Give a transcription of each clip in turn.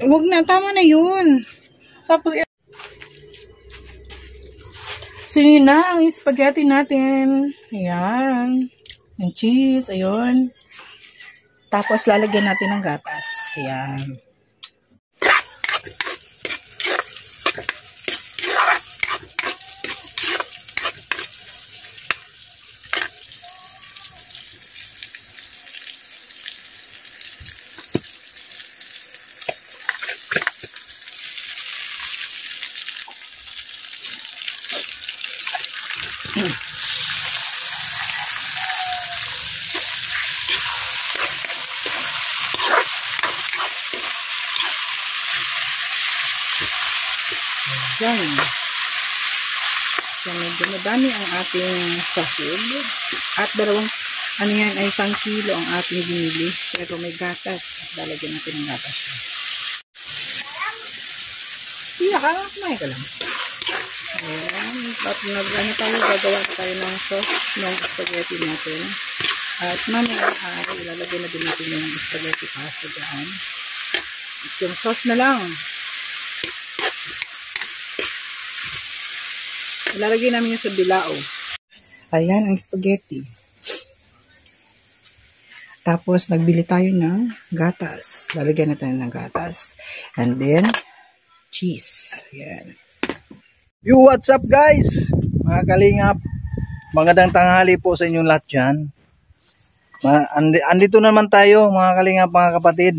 Huwag na, tama na yun. Tapos, so yun na ang spaghetti natin. Ayan. Yung cheese, ayun. Tapos lalagyan natin ng gatas. Ayan. Yan. So, medyo madami ang ating sahog. At dalawang, ano yan, ay 1 kilo ang ating binili. Pero may gatas. At lalagyan natin ng gatas. Iya ka, kumain ka lang. Ayan. At ano tayo, gagawa tayo ng sauce ng spaghetti natin. At mamaya ay ilalagay na din natin yung spaghetti pasta dyan. At yung sauce na lang. Ilalagay namin yung sa bilao. Ayan ang spaghetti. Tapos, nagbili tayo ng gatas. Lalagyan natin ng gatas. And then, cheese. Ayan. Yo, what's up guys? Mga kalingap. Magandang tanghali po sa inyong lahat dyan. Andito naman tayo, mga kalingap, mga kapatid.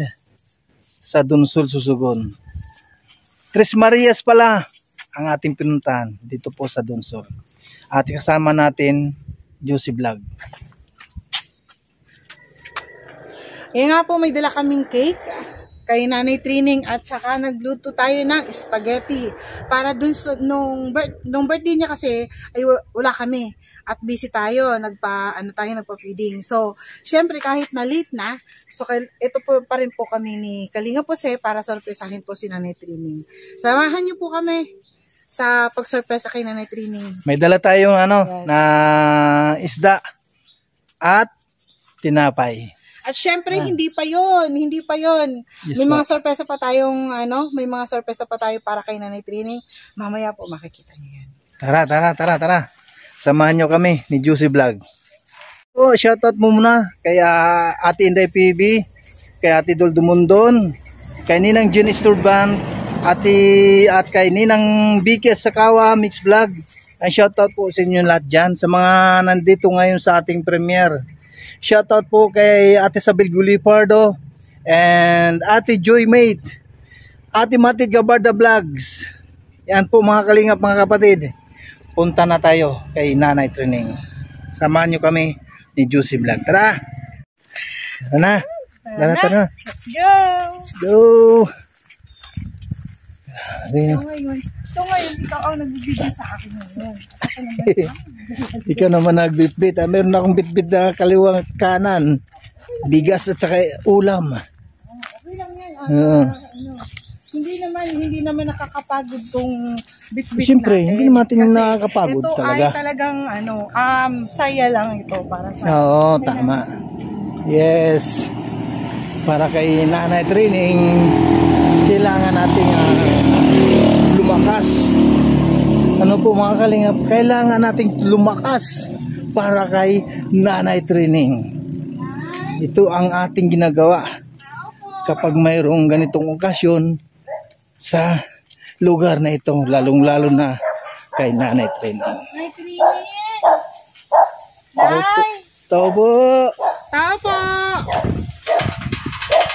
Sa Dunsol, Susugon. Tres Marias pala ang ating pinuntahan dito po sa Dunsol. At kasama natin Juicy Vlog. Yan nga po, may dala kaming cake kay Nanay Trining at saka nagluto tayo ng spaghetti. Para dun nung birthday niya kasi ay wala kami at busy tayo, nagpa-feeding. So, syempre kahit na late na, so ito po pa rin po kami ni Kalinga Jose para sorpresahin po si Nanay Trining. Samahan niyo po kami sa pag-surprise kay Nanay Trining. May dala tayong yes, na isda at tinapay. At syempre hindi pa 'yon. Yes, may mga sorpresa pa tayong para kay Nanay Trining. Mamaya po makikita niyo 'yan. Tara. Samahan niyo kami ni Juicy Vlog. So, shoutout mo muna kay Ate Inday PB, kay Ate Dol Dumundon, kay Ninang June Isturban, at kay Ninang Bikes Sakawa Mix Vlog. Ang shoutout po sa inyo lahat dyan, sa mga nandito ngayon sa ating premiere. Shoutout po kay Ate Sabel Gulipardo and Ate Joy Mate, Ate Matid Gabarda Vlogs. Yan po mga kalingap, mga kapatid. Punta na tayo kay Nanay Trining. Samahan nyo kami ni Juicy Vlog. Tara! Tara. Let's go! Ito ngayon, ikaw ang nagbibigay sa akin ngayon. Ikaw naman nagbitbit. Meron akong bitbit na kaliwang kanan. Bigas at saka ulam. Okay lang yan. Hindi naman nakakapagod tong bitbit. Siyempre, natin. hindi natin yung nakakapagod ito talaga. Ito ay talagang saya lang ito para sa Oo, tama. Yes. Para kay Nanay Trining, kailangan nating lumakas. Ano po mga kalingap, kailangan nating lumakas para kay Nanay Trining. Ito ang ating ginagawa kapag mayroong ganitong okasyon sa lugar na ito, lalong-lalo na kay Nanay Trining. Nanay Trining! Tao po! Tao po!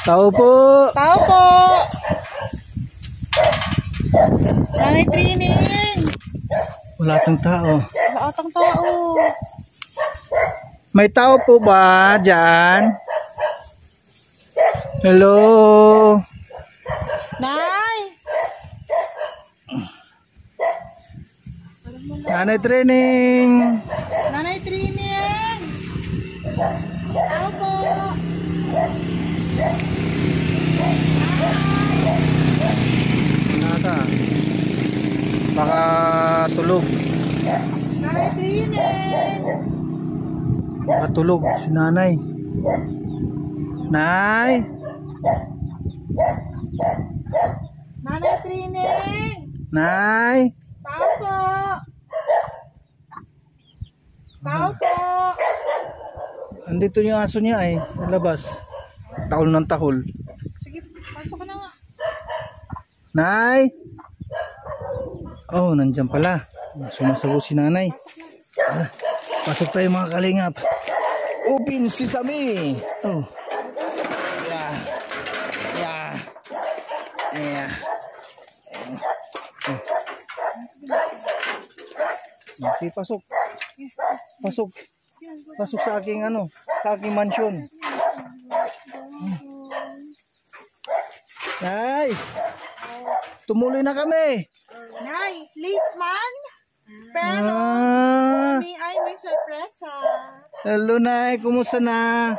Tao po! Tao po! Nanay Trining! Wala tang tao. Wala atang tao. May tao po ba dyan? Hello? Nay! Nanay Trining! Nanay Trining! Tao po! Nata. Baka nakatulog. Nanay Trineng! Nakatulog si nanay. Nay! Nanay Trineng! Nay! Tao po! Tao po! Andito yung aso niya ay sa labas. Tahol ng tahol. Sige, pasok ka na nga. Nay! Oh, nandyan pala. Sumasagot si nanay. Ah, pasok tayo mga kalingap. Open sesame! Oh. Yeah. Yeah. Yeah. Okay, pasok. Pasok. Pasok sa aking sa aking mansion. Nay! Tumuloy na kami. Nay, late man. Pero, kami ay may sorpresa. Hello, Nay. Kumusta na?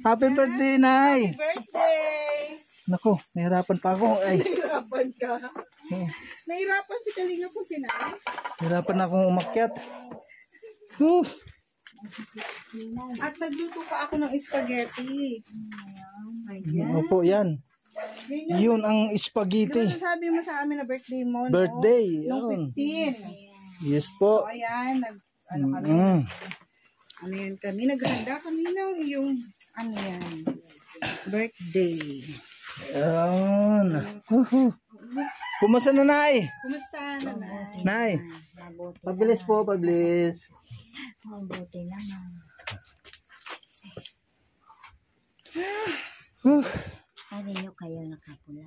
Happy birthday, Nay. Happy birthday! Nako, nahirapan pa ako. Ay, Nahirapan ka. Nahirapan si Kalinga po si Nay. nahirapan akong umakyat. At nagluto pa ako ng spaghetti. Ayan. Opo, yan. Yun ang Di ba spaghetti. sabi mo sa amin na birthday mo, no? Birthday. Nung Yun. 15. Yes So, po. ayan. Kami. Mm. Ano yan kami? Naghanda kami ng iyong, birthday. Yan. Kumusta na, Nay? Kumusta, nanay? Nay. Pabilis po, pabilis. Mabuti naman. Kanino kayo nakapula?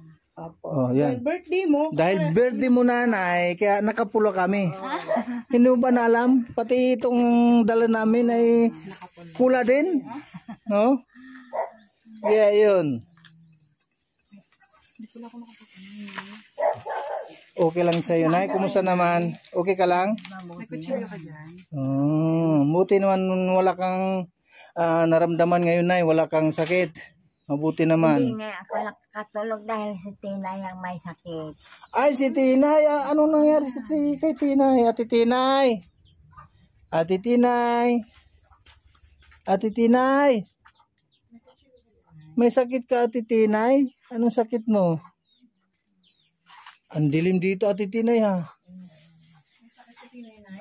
Oh, yan. Birthday mo? Dahil birthday mo, Nanay, kaya nakapula kami. Hindi mo ba na alam? Pati itong dala namin ay pula din. No? Yeah, yun. Okay lang sa'yo, Nay. Kumusta naman? Okay ka lang? May kutsilyo ka dyan? Buti naman wala kang naramdaman ngayon, Nay. Wala kang sakit. Mabuti Hindi naman. nga ako nakatulog dahil si Tina yung may sakit. Ay, si Tinay. Anong nangyari kay Tinay? Ate Tinay. Ate Tinay. Ate Tinay. May sakit ka, Ate Tinay? Anong sakit mo? Ang dilim dito, Ate Tinay, ha?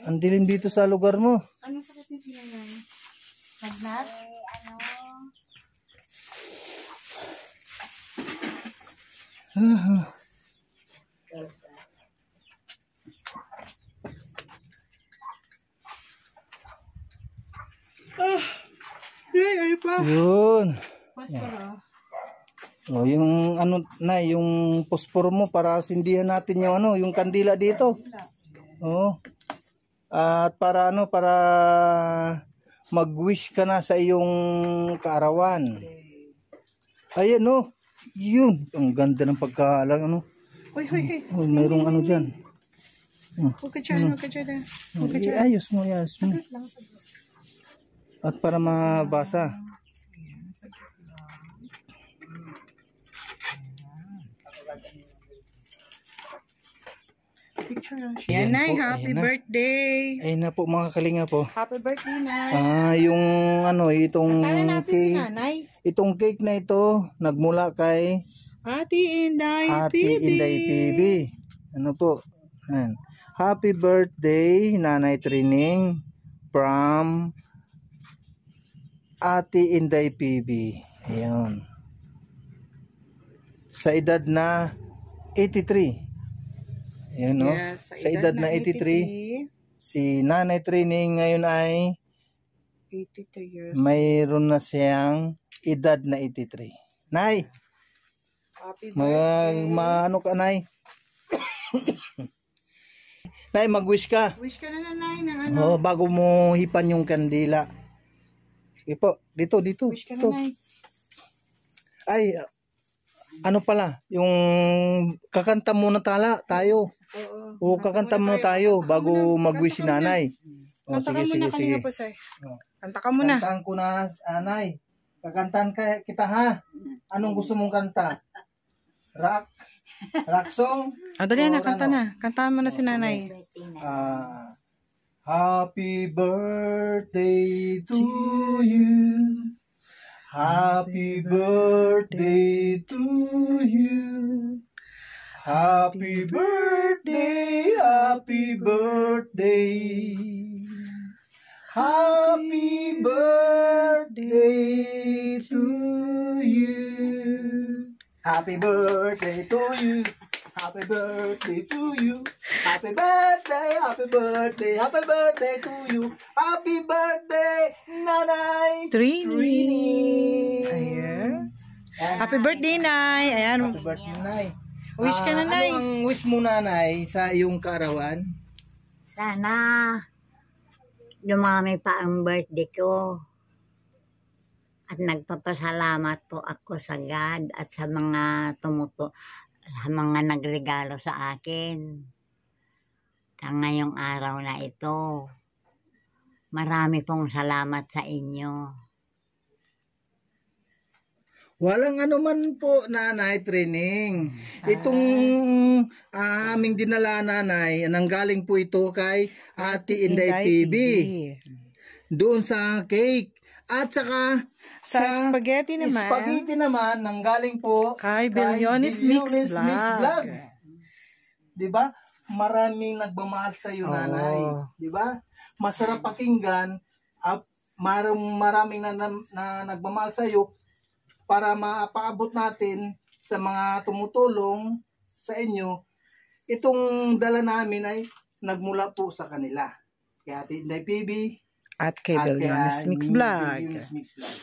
Ang dilim dito sa lugar mo. Anong sakit ni Tinay? Nagnat? Ay, pa. Yun. Mas para. O, yung yung posporo mo para sindihan natin yung yung kandila dito. Oo. At para para mag-wish ka na sa iyong kaarawan. Ayan, no. Yun. Ang ganda ng pagkaalang, Hoy. Oh, mayroong diyan. Huwag ka dyan, huwag ka dyan. Huwag ka dyan. Ayos mo. At para mabasa. Picture lang siya. Yan, Nay, happy birthday. Ayun na po mga kalinga po. Happy birthday, Nay. Yung itong Tala natin si Nanay. itong cake na ito nagmula kay Ate Inday Ate PB. Inday PB. Ano po? Ayan. Happy birthday, Nanay Trining from Ate Inday PB. Ayun. Sa edad na 83. Ayun, no? Yes, Sa edad na 83, si Nanay Trining ngayon ay 83 years. mayroon na siyang edad na 83. Nay, Happy birthday. ano ka, Nay? Nay, mag-wish ka. Wish ka na, Nanay, ng ano. Bago mo hipan yung kandila. Sige po, dito. Wish ka na, Ito. Nay. Ay, ano pala, yung kakanta muna tayo. Oo. Kakanta muna tayo bago mag-wish si Nanay. Kanta ka muna kanina po, sir. Kanta ka muna. Kantaan ko na, Nay. Kakantahan kita, ha? Anong gusto mong kanta? Rock? Rock song? Dali na, Or kanta ano? na. Kantahan mo na si nanay. Birthday na. Happy birthday to you. Happy birthday to you. Happy birthday, happy birthday. Happy birthday to you. Happy birthday to you. Happy birthday to you. Happy birthday, happy birthday, happy birthday to you. Happy birthday, Nanay Trini. Ayan. Happy birthday, Nay. Ayan. Happy birthday, Nanay. Wish ka na, Nay. Ano ang wish mo, Nanay, sa iyong kaarawan? Sana dumami pa ang birthday ko. At nagpapasalamat po ako sa God at sa mga sa mga nagregalo sa akin. Sa ngayong araw na ito. Marami pong salamat sa inyo. Walang ano man po, Nanay Training. Itong aming dinala, Nanay, nanggaling po ito kay Ate Inday PB. Doon sa cake. At saka Sa spaghetti naman. Spaghetti naman, nanggaling po Kay Billionis Mix Vlog. Diba? Maraming nagmamahal sa iyo, Nanay. Diba? Masarap pakinggan. Maraming na nagmamahal sa iyo para mapaabot natin sa mga tumutulong sa inyo. Itong dala namin ay nagmula po sa kanila. Kaya Ate Inday PB At kay Billionis Mix Vlog. Billionis Mix Vlog.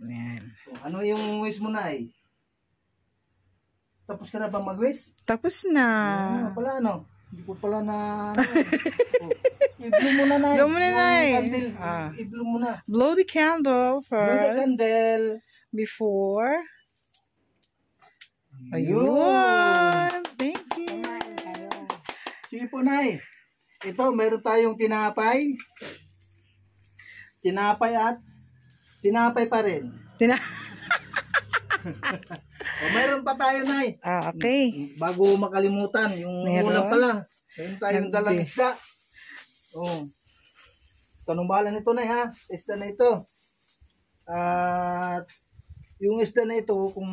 Ayan. Ano yung wish mo, Nay? Tapos ka na ba mag-wish? Tapos na. Pala ano? Hindi ko pala na... I-blow mo na, Nay. Blow mo na, Nay. Yung candle, i-blow mo na. Blow the candle Blow the first. candle. Before. Ayun. Thank you. Sige po, Nay. Ito, meron tayong tinapay. Tinapay pa rin. Meron pa tayo, Nay. Okay. Bago makalimutan, yung Meron? ulam pala. Meron tayong dalang isda. Tanong bahala nito, Nay, ha? Isda na ito. At yung isda na ito, kung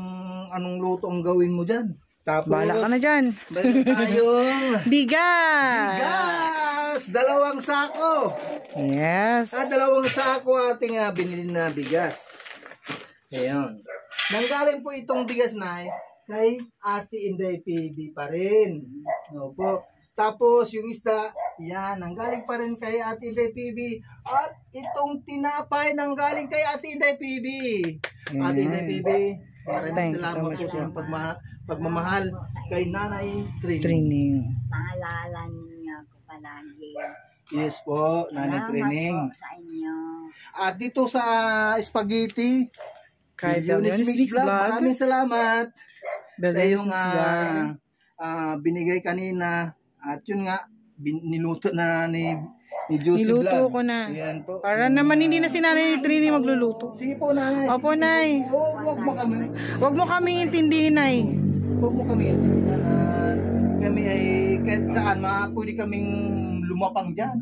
anong luto ang gawin mo dyan. Tapos, Bahala ka na dyan. meron tayong Bigas. 2 sako. Yes. 2 sako ating binili na bigas. Ayan. Nanggaling po itong bigas, Nay, kay Ate Inday PB pa rin. Opo. Tapos yung isda, yan, nanggaling pa rin kay Ate Inday PB. At itong tinapay nanggaling kay Ate Inday PB. Ate Inday PB, maraming Thank you so salamat much po sa pagmamahal kay Nanay Trini. Training. Paalala ninyo ako palagi. Yes po, Nanay Training. Salamat po sa inyo. At dito sa spaghetti, Kay Billionis Billionis Mix Vlog, maraming salamat sa Billionis iyong Mix Vlog. binigay kanina. At yun nga, niluto na ni Josie Niluto Vlog. ko na. Ayan po. Para naman hindi na si Nanay Trini magluluto. Sige po, Nanay. Opo, Nay. Huwag mo kami. Huwag mo kaming intindihin, Nay. Huwag mo kami. At kami ay kahit saan, pwede kaming lumapang dyan.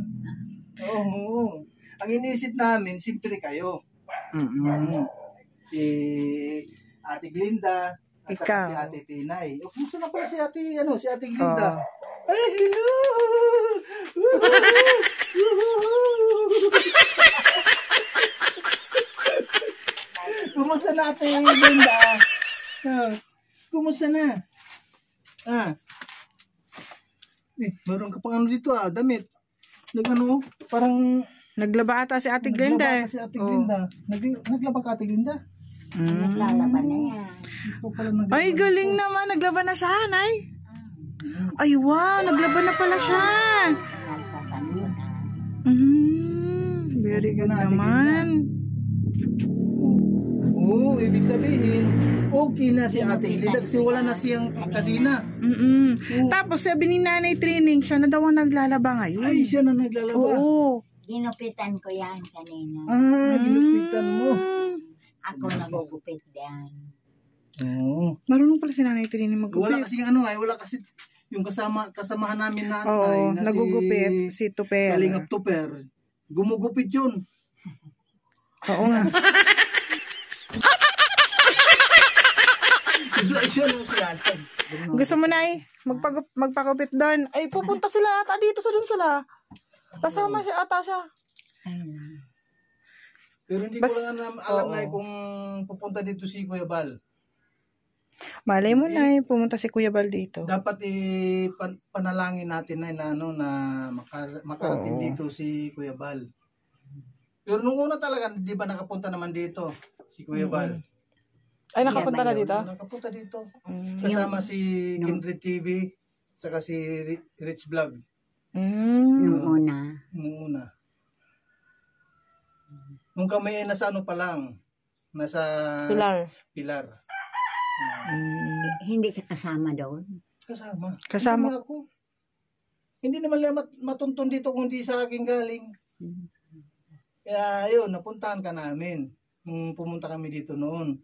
Oo. Ang iniisip namin, simple kayo. Si Ate Glinda at saka Ikaw. si Ate Tinay. O, kumusta na pala si Ate Glinda? Ay, hello! Kumusta na, Ate Glinda? Kumusta na? Meron ka pang ano dito, damit. Parang Naglaba ata si Ate Glenda. naglaba ka si Ate Glinda. Naglaba ka, Ate Glinda? Naglalaban na yan. Ito pala naglaba. Ay, galing naman. Naglaba na siya, Nay. Ay, wow. Naglaba na pala siya. Nagpapanunan. Very good Ate naman. Oo, ibig sabihin, okay na si Ate Glinda kasi wala na siyang kadina. Tapos sabi ni Nanay Training, siya na daw ang naglalaba ngayon. Ay, siya na naglalaba. Oo. Ginupitan ko yan kanina. Ginupitan mo. Ako nagugupit diyan. Oo. Marunong pala si Nanay Trini Wala maggupit. kasi wala kasi yung kasamahan namin na Oo, na nagugupit si Tuper. Kalingap Tuper. Gumugupit yun. Oo nga. Bigla siya nung siyatan. Gusto mo na magpagupit doon? Ay, pupunta sila ata dito sa doon sila. Kasama siya ata siya. Ayun. Pero hindi ko lang alam na kung pupunta dito si Kuya Bal. Malay mo na pumunta si Kuya Bal dito. Dapat panalangin natin na na makarating dito si Kuya Bal. Pero nung una talaga, di ba nakapunta naman dito si Kuya Bal? Ay, nakapunta na dito? Nakapunta dito. Kasama si Kindred TV, saka si Rich Vlog. Nung una. Nung una. Nung kami nasa ano pa lang, nasa Pilar. Hindi ka kasama doon? Kasama ako. Hindi naman nila matuntun dito kung di sa akin galing. Kaya ayun, napuntahan ka namin. Nung pumunta kami dito noon.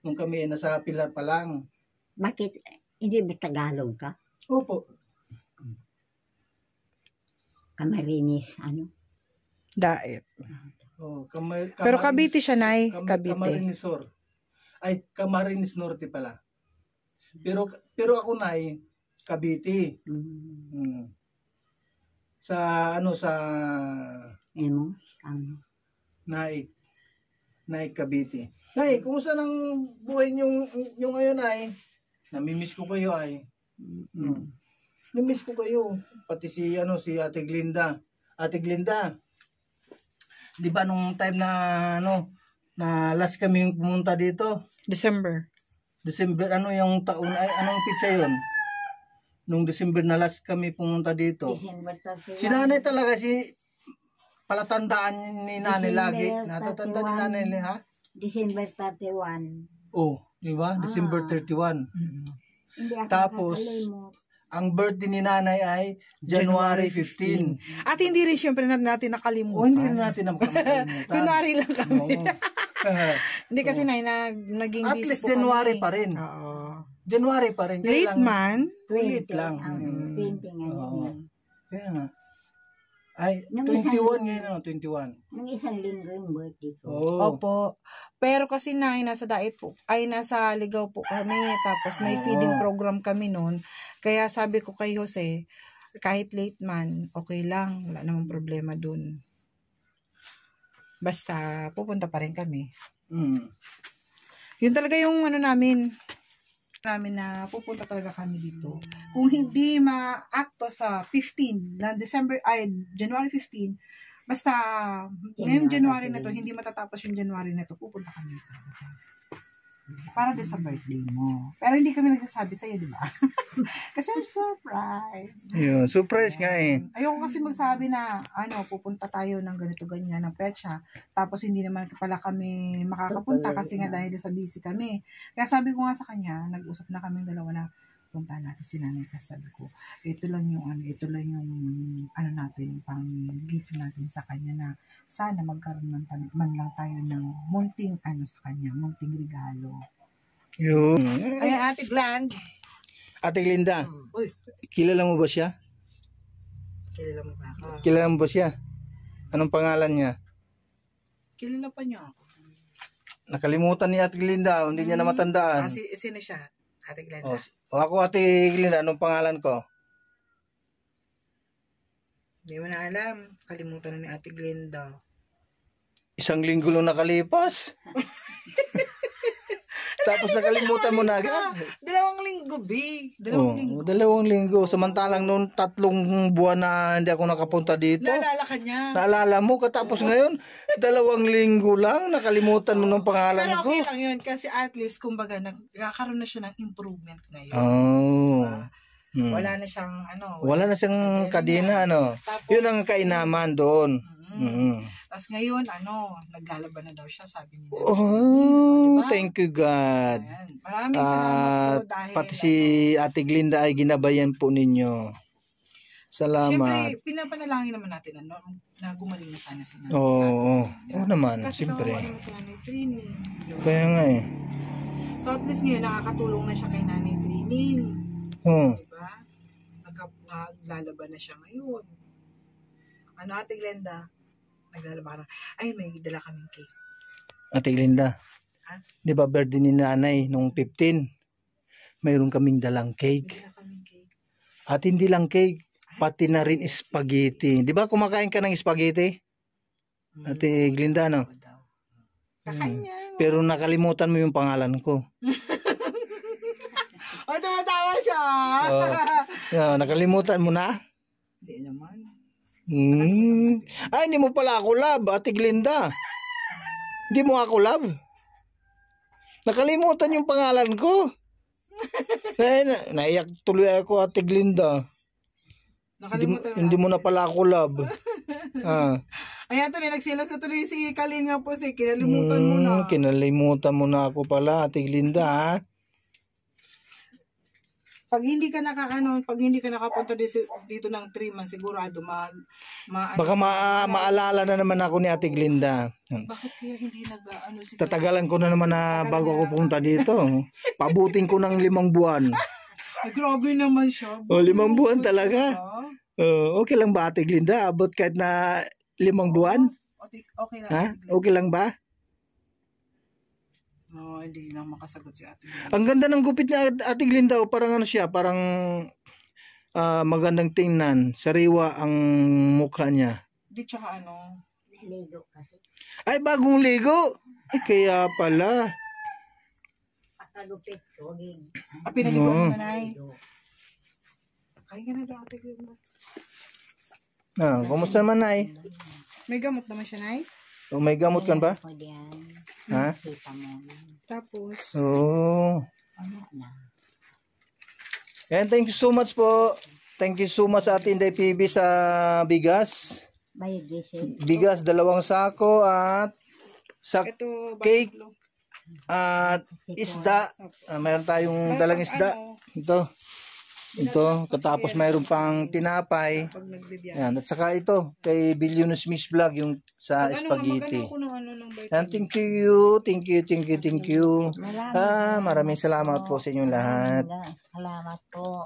Nung kami nasa Pilar pa lang. Bakit? Hindi ba Tagalog ka? Opo. Camarines, ano? Daet. Oh, Pero Cavite siya, Nay. Cavite. Camarines Sur. Ay, Camarines Norte pala. Pero ako, Nay, Cavite. Sa Emo? Naik Cavite. Nay, kumusta nang buhay yung ngayon, Nay? Namimiss ko kayo, ay. Namimiss ko kayo. Pati si Ate Glinda. Ate Glinda, di ba nung time na na last kami pumunta dito? December, yung taon ay anong pizza yun? Nung December na last kami pumunta dito. December 31. Si Nanay talaga palatandaan ni Nanay lagi. Natatanda ni Nanay, ha? December 31. Oh, di ba? December 31. Hindi ako Tapos, nakakalimot. ang birthday ni Nanay ay January 15. At hindi rin siyempre natin nakalimutan. O, hindi na natin nakalimutan. Kunwari lang kami. Oo. Hindi kasi naging At busy least po January kami. pa rin. Oo. January pa rin. Late man. 20 lang. 20 ngayon. Oo. Kaya nga. Ay, Nung 21 ngayon, 21. Nung isang linggo yung birthday ko. Oo. Opo. Pero kasi nasa diet po, nasa ligaw po kami, tapos may feeding program kami noon. Kaya sabi ko kay Jose, kahit late man, okay lang, wala namang problema dun. Basta, pupunta pa rin kami. Yun talaga yung namin na pupunta talaga kami dito. Kung hindi ma-acto sa 15 na January 15, basta ngayong January na to, hindi matatapos yung January na to, pupunta kami dito. Para din sa birthday mo. Pero hindi kami nagsasabi sa'yo, di ba? Kasi surprise. Yun, surprise nga eh. Ayoko kasi magsabi na, pupunta tayo ng ganito ganyan, ng petsa. Tapos hindi naman pala kami makakapunta kasi nga dahil sa busy kami. Kaya sabi ko nga sa kanya, nag-usap na kaming dalawa na punta natin si Nanay. Kasi sabi ko, ito lang yung natin, pang gift natin sa kanya na sana magkaroon man lang tayo ng munting sa kanya, munting regalo. Yun. Ayan, Ate Gland. Ate Glinda, Uy, kilala mo ba siya? kilala mo ba ako? Kilala mo ba siya? Anong pangalan niya? Kilala pa niya ako. Nakalimutan ni Ate Glinda, hindi niya na matandaan. Sino siya? Ate Gland. O ako, Ate Glinda, anong pangalan ko? Hindi mo na alam. Kalimutan na ni Ate Glinda. 1 linggo lang nakalipas. Tapos nakalimutan mo na agad. 2 linggo, B. 2 linggo. 2 linggo. Samantalang noon 3 buwan na hindi ako nakapunta dito. Naalala ka niya. Naalala mo, katapos ngayon, 2 linggo lang, nakalimutan mo ng pangalan Pero ko. okay lang yun kasi at least, kumbaga, nagkakaroon na siya ng improvement ngayon. Oh. Wala na siyang, Wala na siyang kadena, Tapos, Yun ang kainaman doon. Tapos ngayon, naglalaban na daw siya, sabi niya. Oh, Diba? thank you God. Ayan. Maraming salamat po dahil, Pati si Ate Glinda ay ginabayan po ninyo. Salamat. Siyempre, pinapanalangin naman natin, na gumaling na sana si Nanay. Oo naman, Kasi siyempre. kawawa naman si Nanay Trini. Kaya nga eh. So at least ngayon nakakatulong na siya kay nanay training. Diba? Naglalaban na siya ngayon. Ano Ate Glenda? Naglalaban ka na. Ay, may dala kaming cake. Ate Glinda, Ha? di ba birthday ni nanay nung 15? Mayroon kaming dalang May cake. dala kaming cake. At hindi lang cake, pati na rin spaghetti. Di ba kumakain ka ng spaghetti? Ate Glinda, no? Kakain niya. Pero nakalimutan mo yung pangalan ko. O, tumatawa siya. Nakalimutan mo na? Hindi naman. Ay, hindi mo pala ako love, Ate Glinda. Hindi mo ako love. Nakalimutan yung pangalan ko. Naiyak tuloy ako, Ate Glinda. Nakalimutan Hindi mo na pala ako love. Ayan, tuloy, nagsilas na tuloy si Kalinga po. Kinalimutan mo na. Kinalimutan mo na ako pala, Ate Glinda, ha? Pag hindi ka nakapunta dito ng 3 months, sigurado Baka maalala na naman ako ni Ate Glinda. Bakit kaya hindi si Tatagalan ko na naman na bago ako punta dito. Pabuting ko ng 5 buwan. Ay, grabe naman siya. 5 buwan talaga. Okay lang ba, Ate Glinda? Abot kahit na 5 buwan? Okay lang. Ha? Okay lang ba? Hindi lang makasagot si Ate Glinda. Ang ganda ng gupit ni Ate Glinda. Parang ano siya, parang magandang tingnan. Sariwa ang mukha niya. Di tsaka Ligo kasi. Ay, bagong ligo. Ay, kaya pala. Pakagupit ko. Pinaligon mo na eh. Kaya ka na daw Ate Glinda. Kumusta naman, Nay? May gamot naman siya, Nay? May gamot kan ba? Ha? Kita mo. Tapos, Ano na? And thank you so much po. Thank you so much Ate Inday PB sa bigas. May gising. Bigas 2 sako at sa ito, cake Bartolo. at isda. Mayroon tayong dalang isda. Ito, katapos mayroon pang tinapay. Pag nagbibiyak. Yan, at saka ito, kay Billionaires Miss Vlog, yung sa spaghetti. Yan, thank you. Maraming salamat po sa inyong lahat. Salamat po.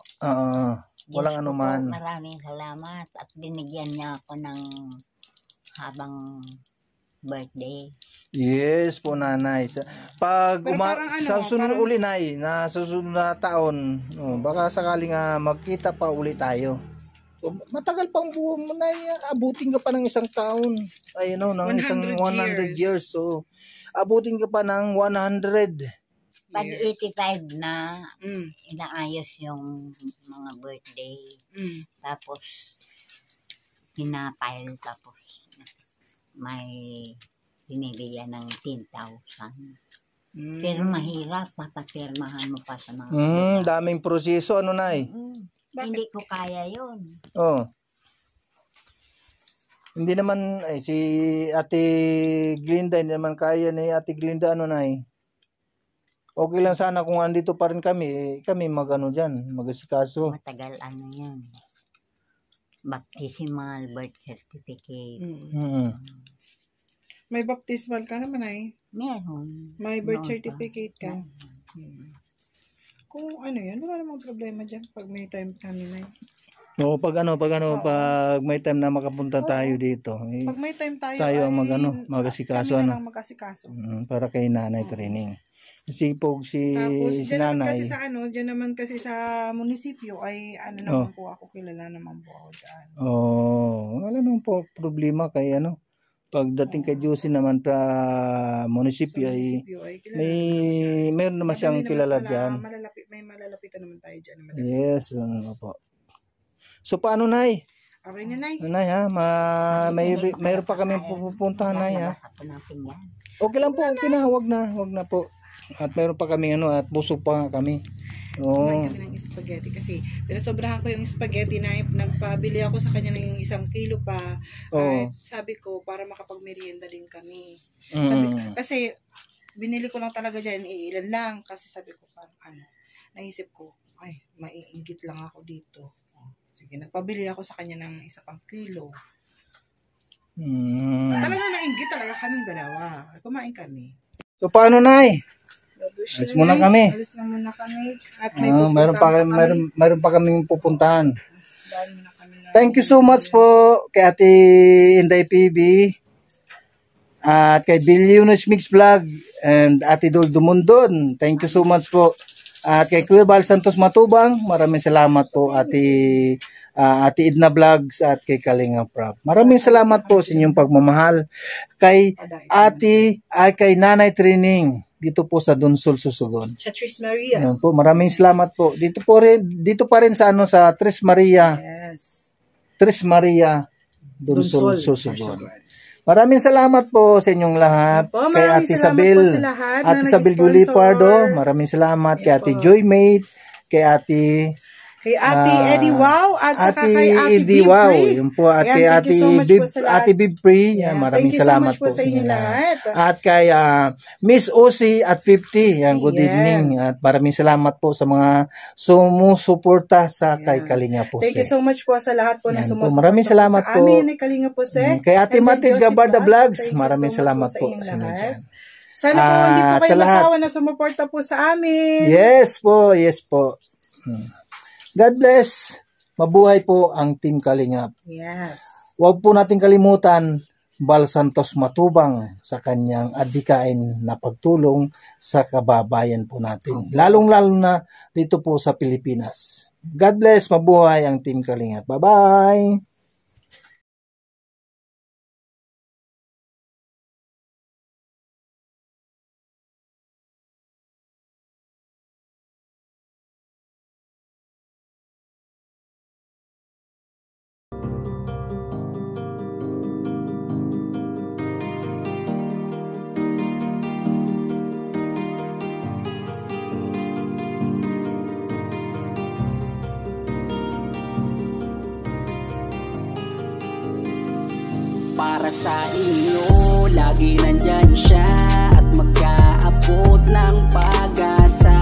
Walang anuman. Maraming salamat at binigyan niya ako ng habang birthday. Yes po, nanay. Pag sa sunod uli, nay, na susunod na taon, baka sakaling magkita pa uli tayo. Matagal pang buwan mo, nay. Abutin ka pa ng 1 taon. Ay, ng 100 years. So, abutin ka pa ng 100. Pag 85 na, inaayos yung mga birthday. Tapos, pinapile, tapos may binibigyan ng 10,000. Pero mahirap, papapirmahan mo pa sa mga daming proseso, ano, nay? Hindi ko kaya yun. Hindi naman, si Ate Glinda, hindi naman kaya ni Ate Glinda, ano, nay? Okay lang sana kung andito pa rin kami, kami mag-asikaso. Matagal yan. Baptismal birth certificate. May baptismal ka naman ay. Meron. May birth certificate ka. Kung yan, wala namang problema dyan pag may time kami na. Pag may time na makapunta tayo dito. Pag may time tayo ang mag-asikaso. Kami na lang mag-asikaso. Para kay nanay training. Sipog si nanay. Diyan naman kasi sa munisipyo ay naman po ako, kilala naman po ako dyan. Wala naman po problema kay pagdating kay Josie naman sa munisipyo ay mayroon naman siyang kilala dyan. May malalapitan naman tayo dyan. Yes, po. So paano, nay? Okay na, nay. Nay, ha? Mayroon pa kami pupuntahan, nay, ha? Okay lang po, okay na. Wag na po. At mayroon pa kami at busog pa kami. Kumain kami ng spaghetti kasi pinasobrahan ko yung spaghetti na nagpabili ako sa kanya ng 1 kilo pa. At sabi ko para makapagmerienda din kami. Kasi binili ko lang talaga dyan, ilan lang. Kasi sabi ko parang naisip ko, ay maiinggit lang ako dito. Sige, nagpabili ako sa kanya ng 1 kilo. Talaga nainggit talaga kaming dalawa. Kumain kami. So paano, nay? Alis muna kami. Alis na muna kami. At may Meron pa kaming pupuntahan. Dahil muna kami na. Thank you so much po kay Ate Inday PB at kay Billionaires Mix Vlog and Ate Dol Dumundon. Thank you so much po. At kay Kuya Bal Santos Matubang, maraming salamat po Ate Idna Vlogs at kay Kalinga Prab. Maraming salamat po sa inyong pagmamahal. Kay kay Nanay Training dito po sa Dunsol, Susugon. Sa Tris Maria. Ayan po, maraming salamat po. Dito pa rin sa sa Tres Maria. Yes. Tres Maria, Dunsol, Susugon. Maraming salamat po sa inyong lahat. Po, kay Ate Isabel, Ate Isabel Gulipardo, maraming salamat. Kay Ate Joymate, kay Ate Eddie Wow at saka Ate kay Ate Eddie Bib Wow. Free. Yun po Ate Ayan, thank you so much po sa lahat. Ate Bib Free. Yan, maraming thank you salamat so much po sa inyo lahat. At kay Miss Osi at 50. Yan, good Yeah. evening. At maraming salamat po sa mga sumusuporta sa kay Kalinga Pose. Thank you so much po sa lahat po na Yan po, sumusuporta maraming salamat sa po. amin ni Kalinga Pose. Kay Ate Matilde Gabarda Vlogs, Thank you maraming so much salamat sa po inyong sa inyo lahat. dyan. Sana po hindi po kayo sa lahat. masawa na sumuporta po sa amin. Yes po. God bless. Mabuhay po ang Team Kalingap. Yes. Huwag po natin kalimutan Bal Santos Matubang sa kanyang adhikain na pagtulong sa kababayan po natin. Lalong-lalo na dito po sa Pilipinas. God bless. Mabuhay ang Team Kalingap. Bye-bye. Para sa inyo, lagi nandyan siya at mag-aabot ng pag-asa.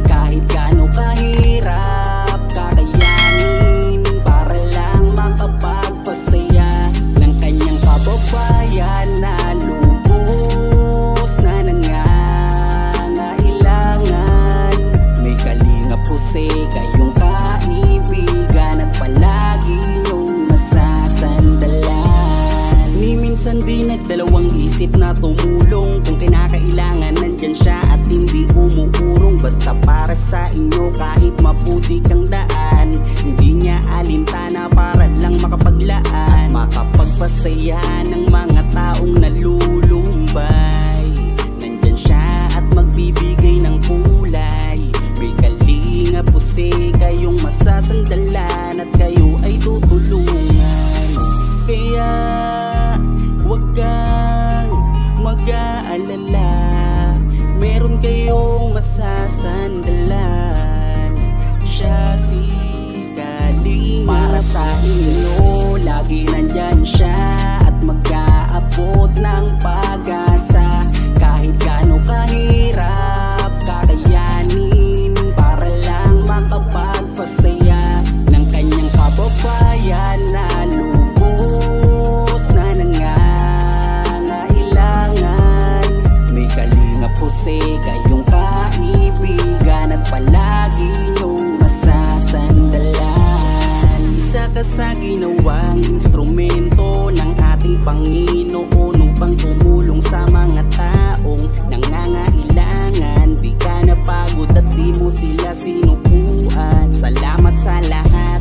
Kahit gaano kahirap, kakayanin para lang makapagpasaya ng kanyang kababayan na lubos na nangangailangan. May Kalinga Pose, kayong kaibigan at palagi niyong masasandalan. Minsan di nagdalawang isip na tumulong. Kung kinakailangan nandyan siya at hindi umuurong. Basta para sa inyo kahit maputik ang daan, hindi niya alintana para lang makapaglaan at makapagpasaya ng mga taong nalulumbay. Nandyan siya at magbibigay ng kulay. May Kalinga Pose, kayong masasandalan at kayo ay tutulungan. Kaya huwag kang mag-aalala, meron kayong masasandalan. Siya si Kalinga. Para sa inyo, lagi nandyan siya at mag-aabot ng pag-asa. Kahit gaano kahirap, kakayanin para lang makapagpasaya ng kanyang kababayan na lubos na nangangailangan. May Kalinga Pose, kayong kaibigan at palagi niyong masasandalan. Isa ka sa ginawang instrumento ng ating Panginoon upang tumulong sa mga taong nangangailangan. Di ka napagod at di mo sila sinukuan. Salamat sa lahat